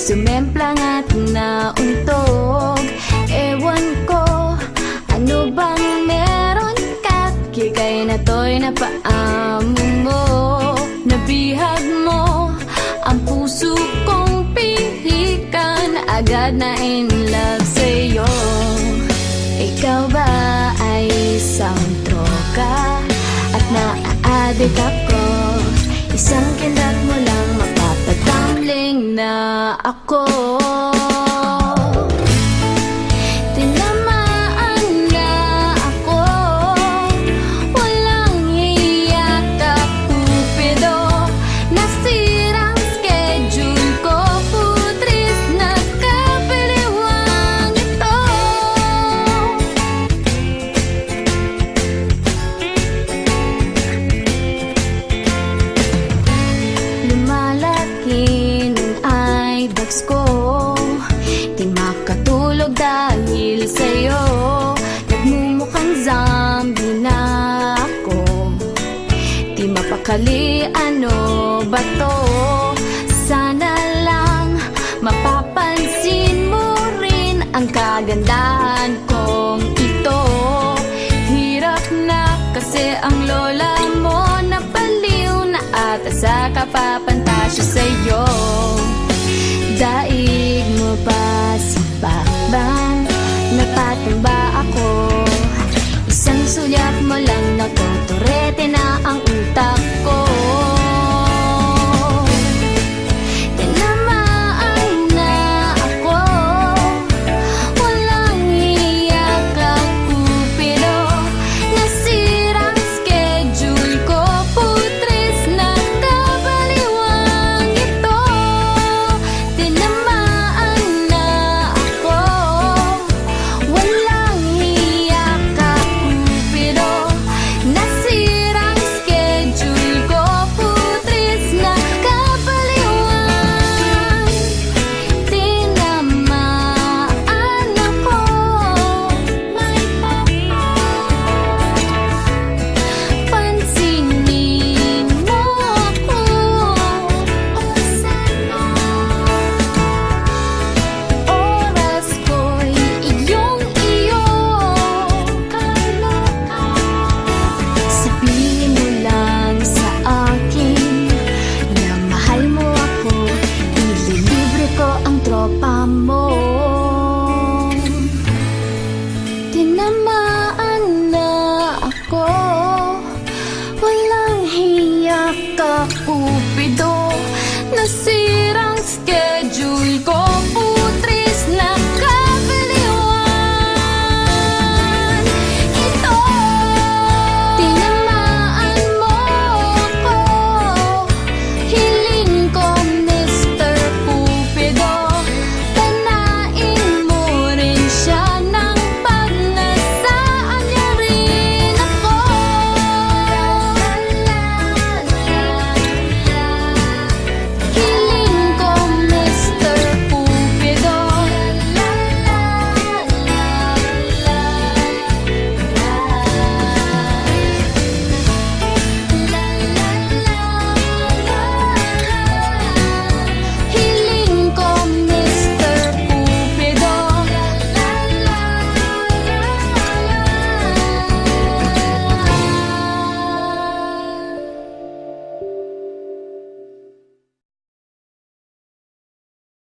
sumemplang at nauntog. Ewan ko, ano bang meron ka't kikay na to'y napaamo mo. Nabihag mo ang puso kong pihikan, agad na in love sa'yo. Ikaw ba ay isang troka at naa-addict ako? Isang kilat mo lang mapapatumbling na ako. Tinamaan na ako, walang hiya ka Cupido. Nasirang schedule ko, putris na kapiliwang ito. Lumalaki ng eyebags ko, di makatulog dahil sa'yo. Nagmumukhang zombie na ako, di mapakali ano ba to. Sana lang mapapansin mo rin ang kagandahan kong ito. Hirap na kasi ang lola mo, napaliw na ata sa kapapantasya sa'yo. Daig mo ba si Bakbang? Napatong ba ako? Isang sulyap mo lang, nagtotorete na ang utak ko.